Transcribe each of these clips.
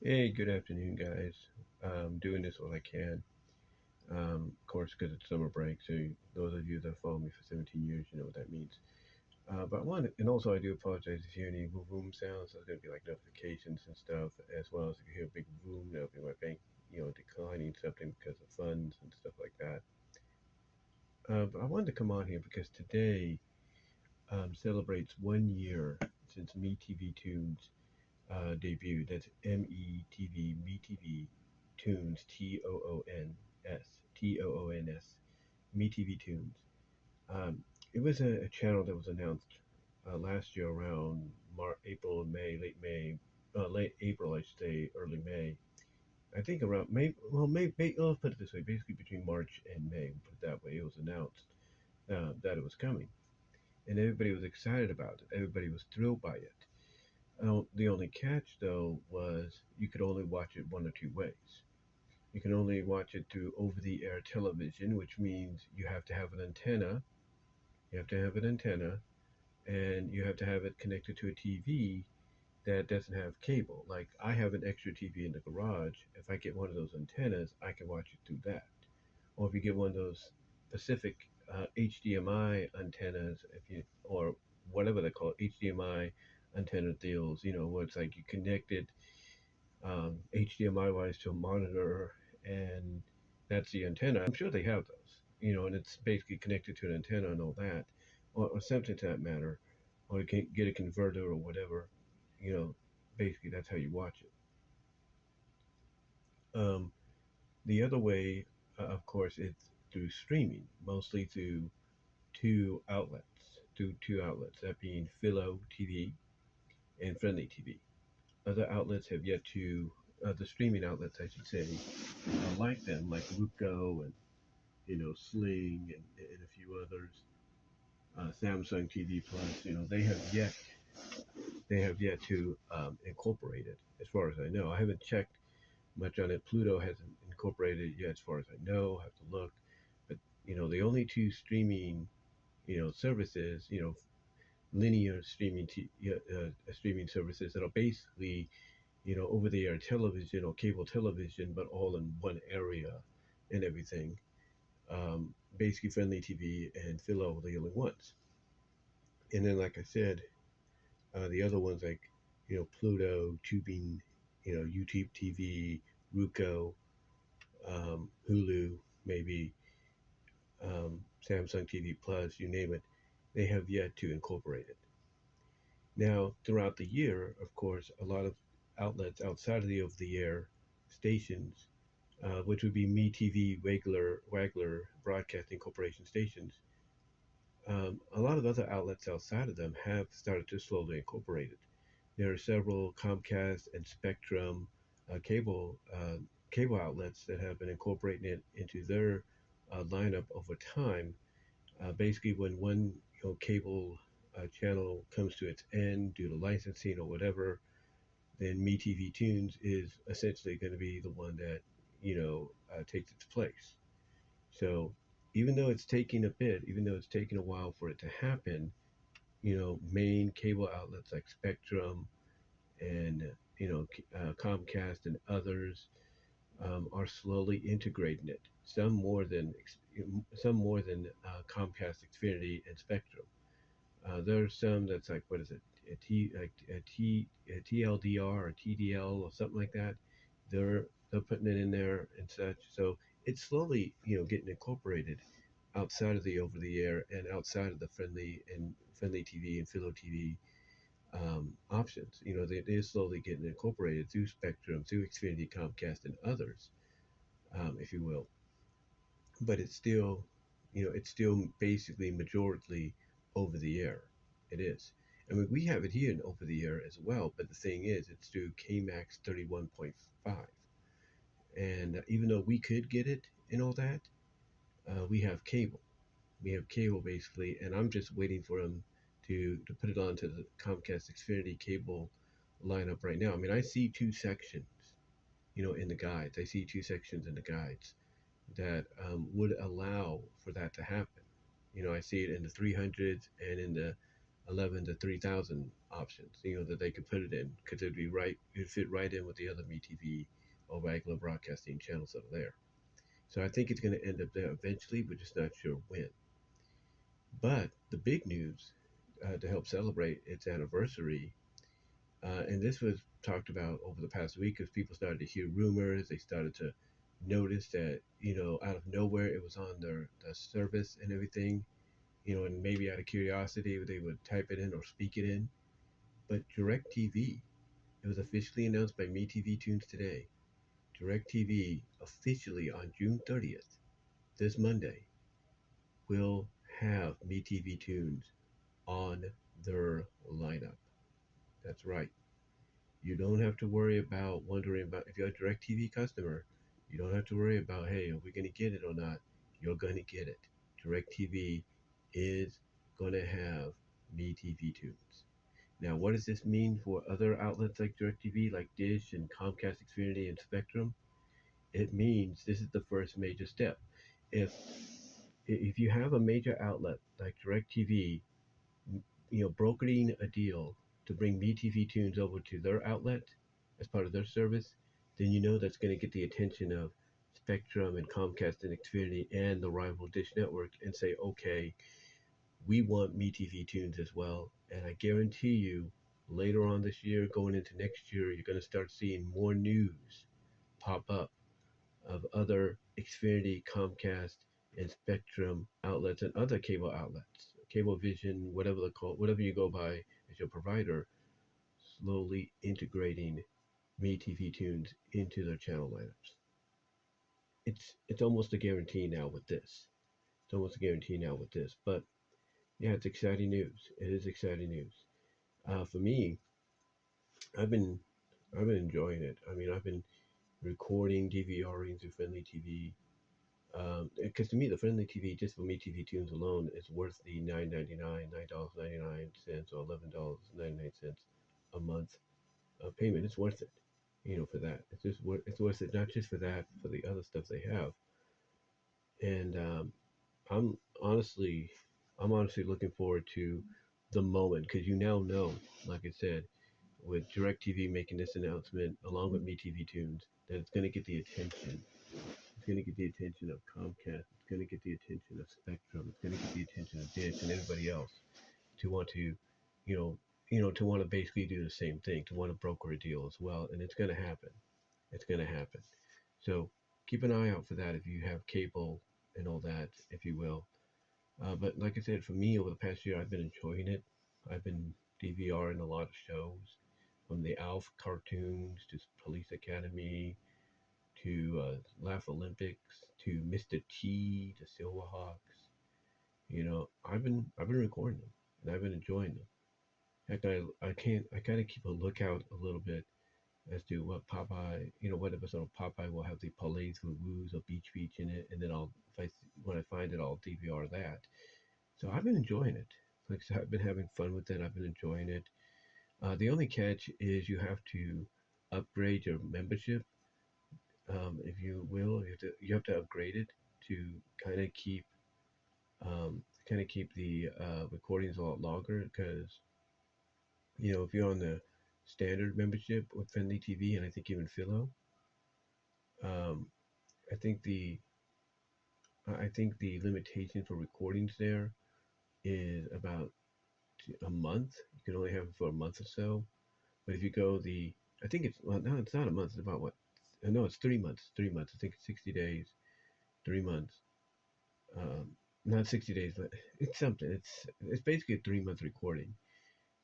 Hey, good afternoon, guys. Doing this while I can. Of course, because it's summer break, so those of you that follow me for 17 years, you know what that means. But I wanted, and also I do apologize if you hear any boom sounds. There's going to be like notifications and stuff, as well as if you hear a big boom, that'll be my bank, declining something because of funds and stuff like that. But I wanted to come on here because today celebrates 1 year since MeTV Tunes debut. That's METV, MeTV Tunes, Toons, MeTV Tunes. It was a channel that was announced last year around April, May, late May, late April, I should say, early May. I think around May, well, let's put it this way, basically between March and May, we'll put it that way, it was announced that it was coming. And everybody was excited about it. Everybody was thrilled by it. The only catch, though, was you could only watch it one or two ways. You can only watch it through over the air television, which means you have to have an antenna. You have to have an antenna, and you have to have it connected to a TV that doesn't have cable. Like I have an extra TV in the garage. If I get one of those antennas, I can watch it through that. Or if you get one of those specific HDMI antennas, if you or whatever they call it, HDMI antenna deals, where it's like you connect it HDMI wise to a monitor, and that's the antenna. I'm sure they have those, and it's basically connected to an antenna and all that, or something to that matter, or you can get a converter or whatever, you know. Basically, that's how you watch it. The other way, of course, it's through streaming, mostly through two outlets, that being Philo TV and Friendly TV. Other outlets have yet to, the streaming outlets, I should say, like them, like Ruko and Sling and a few others, Samsung TV Plus. They have yet to incorporate it, as far as I know. I haven't checked much on it. Pluto hasn't incorporated it yet, as far as I know. I have to look, but the only two streaming services, linear streaming services that are basically over the air television or cable television, but all in one area and everything. Basically, Friendly TV and Philo are the only ones. And then, like I said, the other ones like Pluto, Tubing, YouTube TV, Ruko, Hulu, maybe Samsung TV Plus, you name it, they have yet to incorporate it. Now, throughout the year, of course, a lot of outlets outside of the over-the-air stations, which would be MeTV, Wagler Broadcasting Corporation stations, a lot of other outlets outside of them have started to slowly incorporate it. There are several Comcast and Spectrum cable outlets that have been incorporating it into their lineup over time. Basically, when one cable channel comes to its end due to licensing or whatever, then MeTV Tunes is essentially going to be the one that takes its place. So even though it's taking a bit, even though it's taking a while for it to happen, main cable outlets like Spectrum and Comcast and others are slowly integrating it. Some more than Comcast, Xfinity, and Spectrum. There's some that's like, what is it, a TLDR or TDL or something like that. They're putting it in there and such. So it's slowly getting incorporated outside of the over the air and outside of the friendly TV and Philo TV options. They're slowly getting incorporated through Spectrum, through Xfinity, Comcast, and others, if you will. But it's still basically majority over the air. It is. I mean, we have it here in over the air as well, but the thing is, it's through KMAX 31.5. And even though we could get it and all that, we have cable. We have cable basically, and I'm just waiting for them to put it onto the Comcast Xfinity cable lineup right now. I mean, I see two sections, in the guides. I see two sections in the guides that would allow for that to happen. I see it in the 300s and in the 11 to 3000 options, that they could put it in because it'd fit right in with the other MeTV or regular broadcasting channels that are there. So I think it's going to end up there eventually. We're just not sure when. But the big news to help celebrate its anniversary, and this was talked about over the past week as people started to hear rumors, they started to notice that, out of nowhere it was on their service and everything, and maybe out of curiosity they would type it in or speak it in. But DirecTV, it was officially announced by MeTV Tunes today. DirecTV officially on June 30th, this Monday, will have MeTV Tunes on their lineup. That's right. You don't have to worry about wondering about if you're a DirecTV customer. You don't have to worry about, hey, are we going to get it or not? You're going to get it. DirecTV is going to have MeTV Tunes. Now, what does this mean for other outlets like DirecTV, like Dish and Comcast, Xfinity, and Spectrum? It means this is the first major step. If if you have a major outlet like DirecTV, brokering a deal to bring MeTV Tunes over to their outlet as part of their service, then that's going to get the attention of Spectrum and Comcast and Xfinity and the rival Dish Network and say, okay, we want MeTV Tunes as well. And I guarantee you, later on this year, going into next year, you're going to start seeing more news pop up of other Xfinity, Comcast, and Spectrum outlets and other cable outlets, Cablevision, whatever you go by as your provider, slowly integrating MeTV Tunes into their channel lineups. It's almost a guarantee now with this. It's almost a guarantee now with this. But yeah, it's exciting news. It is exciting news. For me, I've been enjoying it. I mean, I've been recording, DVRing through Friendly TV. Because to me, the Friendly TV, just for MeTV Tunes alone, is worth the $9.99 or $11.99 a month payment. It's worth it, for that. It's worth it not just for that, for the other stuff they have. And I'm honestly, I'm honestly looking forward to the moment because you now know, like I said, with DirecTV making this announcement along with MeTV Tunes, that it's going to get the attention. It's going to get the attention of Comcast. It's going to get the attention of Spectrum. It's going to get the attention of Dish and everybody else to want to, to want to basically do the same thing, to want to broker a deal as well. And it's going to happen. It's going to happen. So keep an eye out for that if you have cable and all that, if you will. But like I said, for me over the past year, I've been enjoying it. I've been DVRing a lot of shows, from the Alf cartoons to Police Academy to Laugh Olympics to Mr. T to Silverhawks. I've been recording them and I've been enjoying them. Heck, I kind of keep a lookout a little bit as to what Popeye, what episode of Popeye will have the Palais with Woos or Beach Beach in it, and then when I find it, I'll DVR that. So I've been enjoying it. Like I said, I've been having fun with it. I've been enjoying it. The only catch is you have to upgrade your membership, if you will. You have to upgrade it to kind of keep the recordings a lot longer. Because if you're on the standard membership with Friendly TV, and I think even Philo, um, I think the limitation for recordings there is about a month. You can only have it for a month or so. But if you go I think it's, well, no, it's not a month. It's about what? No, it's 3 months. 3 months. I think it's 60 days, 3 months. Um, Not 60 days, but it's something. It's basically a 3 month recording.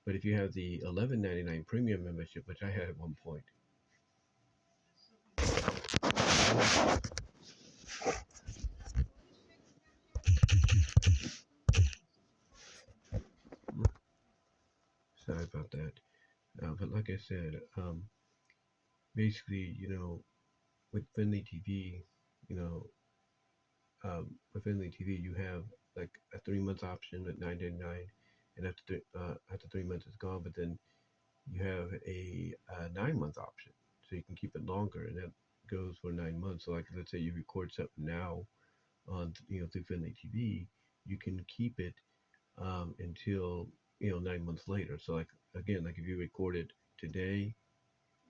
But if you have the $11.99 premium membership, which I had at one point, sorry about that. But like I said, basically, with Finley TV, you know, with Finley TV, you have like a 3 month option at $9.99, and after 3 months it's gone. But then you have a 9 month option, so you can keep it longer, and that goes for 9 months. So like, let's say you record something now on through Finley TV, you can keep it until 9 months later. So like again, like if you recorded today,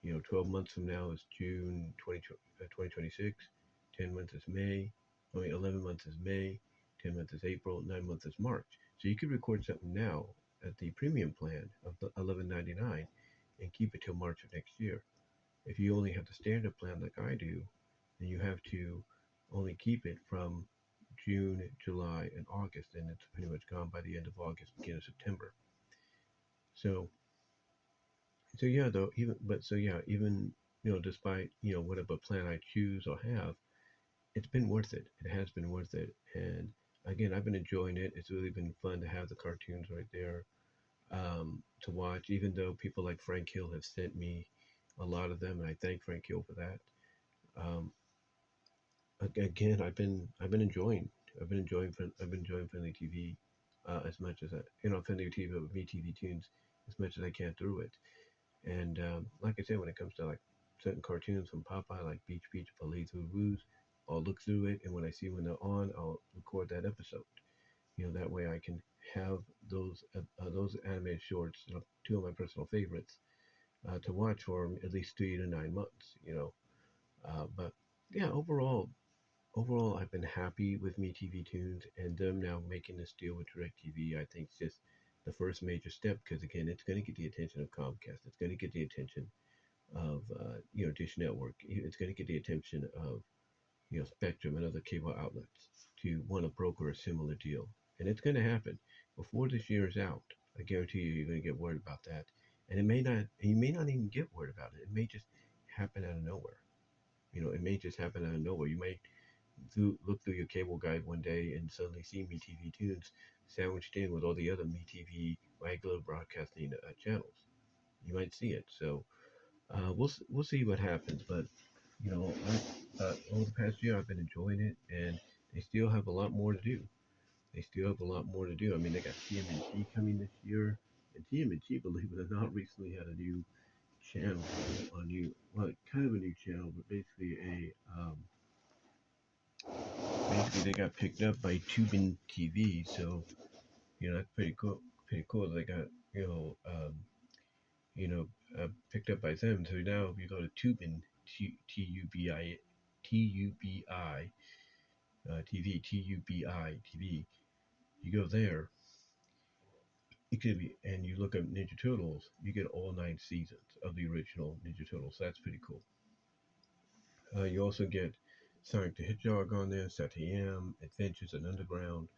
12 months from now is June 2026. 10 months is May. I mean, 11 months is May. 10 months is April. 9 months is March. So you could record something now at the premium plan of the 11.99 and keep it till March of next year. If you only have the standard plan like I do, then you have to only keep it from June, July, and August, and it's pretty much gone by the end of August, beginning of September. So, so yeah, though, even despite whatever plan I choose or have, it's been worth it. It has been worth it, and again, I've been enjoying it. It's really been fun to have the cartoons right there to watch. Even though people like Frank Hill have sent me a lot of them, and I thank Frank Hill for that. Um, Again, I've been enjoying Friendly TV as much as Friendly TV with me TV Tunes as much as I can through it. And like I said, when it comes to like certain cartoons from Popeye, like Beach Beach, Police Woo Woos, I'll look through it, and when I see when they're on, I'll record that episode. That way I can have those animated shorts, two of my personal favorites, to watch for at least 3 to 9 months. But yeah, overall, I've been happy with Me TV Tunes and them now making this deal with DirecTV. I think it's just the first major step because again, it's going to get the attention of Comcast. It's going to get the attention of Dish Network. It's going to get the attention of Spectrum and other cable outlets to want to broker a similar deal, and it's going to happen before this year is out. I guarantee you're going to get word about that, and it may not. You may not even get word about it. It may just happen out of nowhere. It may just happen out of nowhere. You might look through your cable guide one day and suddenly see MeTV Tunes sandwiched in with all the other MeTV regular broadcasting channels. You might see it. So we'll see what happens. But over the past year, I've been enjoying it, and they still have a lot more to do. They still have a lot more to do. I mean, they got TMNT coming this year, and TMNT, believe it or not, recently had a new channel, kind of a new channel, but basically they got picked up by Tubin TV, so that's pretty cool. Pretty cool. They got you know picked up by them. So now if you go to Tubin TUBI TV TUBI TV, you go there. It could be, and you look up Ninja Turtles, you get all 9 seasons of the original Ninja Turtles. So that's pretty cool. You also get Sonic the Hedgehog on there, Satayam, Adventures in Underground.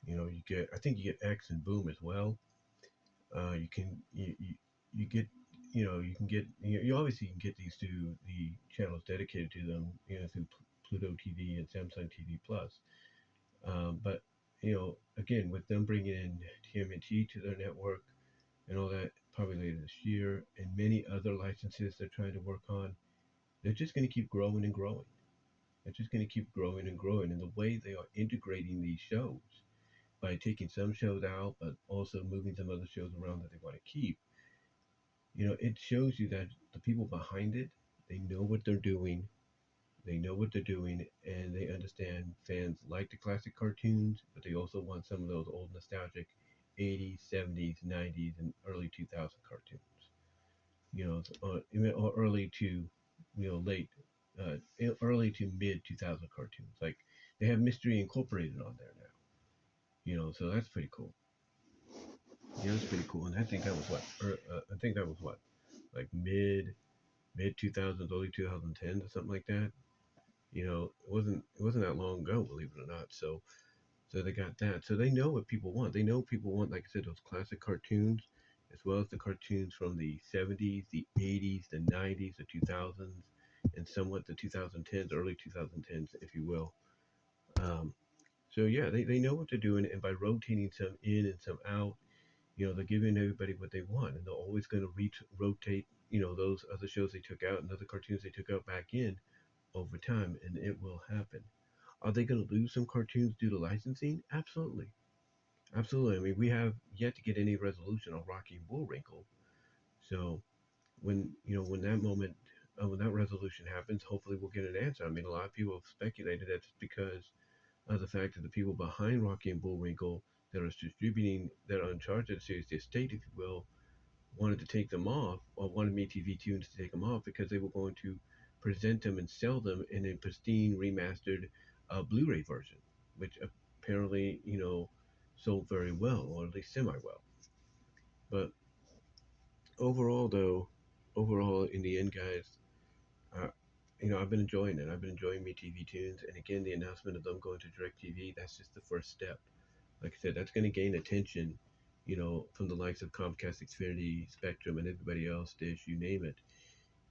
You get, I think you get X and Boom as well. You can you get you can get you obviously can get these through the channels dedicated to them, through Pluto TV and Samsung TV Plus. But again, with them bringing in TMNT to their network and all that, probably later this year, and many other licenses they're trying to work on, they're just going to keep growing and growing. They're just going to keep growing and growing. And the way they are integrating these shows by taking some shows out, but also moving some other shows around that they want to keep, it shows you that the people behind it, they know what they're doing. They know what they're doing, and they understand fans like the classic cartoons, but they also want some of those old nostalgic 80s, 70s, 90s, and early 2000 cartoons. Or early to, late, early to mid 2000 cartoons. Like they have Mystery Incorporated on there now. So that's pretty cool. Yeah, that's pretty cool. And I think that was what, like mid 2000s, early 2010s or something like that. It wasn't that long ago, believe it or not. So they got that. So they know what people want. They know people want, like I said, those classic cartoons, as well as the cartoons from the 70s, the 80s, the 90s, the 2000s, and somewhat the 2010s, early 2010s, if you will. So yeah, they know what they're doing, and by rotating some in and some out, they're giving everybody what they want, and they're always going to rotate, those other shows they took out and other cartoons they took out back in over time, and it will happen. Are they going to lose some cartoons due to licensing? Absolutely. Absolutely. I mean, we have yet to get any resolution on Rocky and Bullwinkle. So when that resolution happens, hopefully we'll get an answer. I mean, a lot of people have speculated that's because of the fact that the people behind Rocky and Bullwinkle that are distributing, that are in charge of the series, the estate, if you will, wanted to take them off, or wanted MeTV Tunes to take them off because they were going to present them and sell them in a pristine remastered Blu-ray version, which apparently, sold very well, or at least semi well. But overall, though, overall, in the end, guys, uh, I've been enjoying it. I've been enjoying MeTV Tunes, and again, the announcement of them going to DirecTV, that's just the first step. Like I said, that's going to gain attention, from the likes of Comcast, Xfinity, Spectrum, and everybody else, Dish, you name it.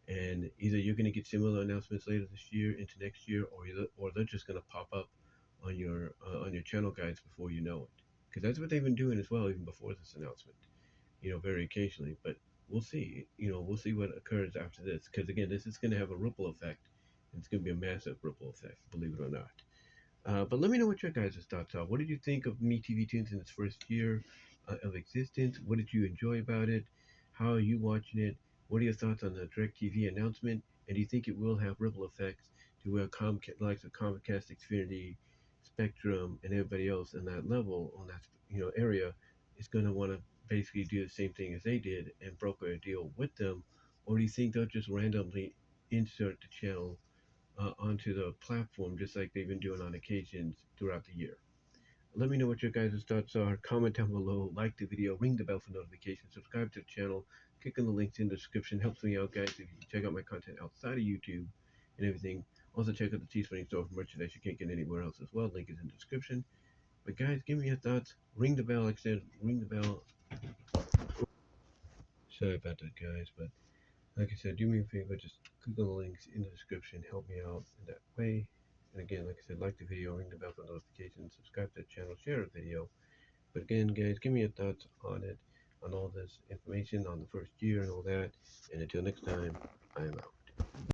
And either you're going to get similar announcements later this year into next year, or they're just going to pop up on your channel guides before you know it. Because that's what they've been doing as well, even before this announcement. Very occasionally. But we'll see. We'll see what occurs after this. Because again, this is going to have a ripple effect. And it's going to be a massive ripple effect, believe it or not. But let me know what your guys' thoughts are. What did you think of MeTV Tunes in its first year of existence? What did you enjoy about it? How are you watching it? What are your thoughts on the DirecTV announcement? And do you think it will have ripple effects to where Comcast, likes of Comcast, Xfinity, Spectrum, and everybody else in that level, on that area, is going to want to basically do the same thing as they did and broker a deal with them? Or do you think they'll just randomly insert the channel onto the platform, just like they've been doing on occasions throughout the year? Let me know what your guys' thoughts are. Comment down below, like the video, ring the bell for notifications, subscribe to the channel, click on the links in the description. Helps me out, guys, if you check out my content outside of YouTube and everything. Also, check out the Teespring store for merchandise you can't get anywhere else as well. Link is in the description. But, guys, give me your thoughts. Ring the bell, like I said, ring the bell. Sorry about that, guys, but like I said, do me a favor, just click on the links in the description, help me out in that way. And again, like I said, like the video, ring the bell for notifications, subscribe to the channel, share the video. But again, guys, give me your thoughts on it, on all this information, on the first year and all that. And until next time, I am out.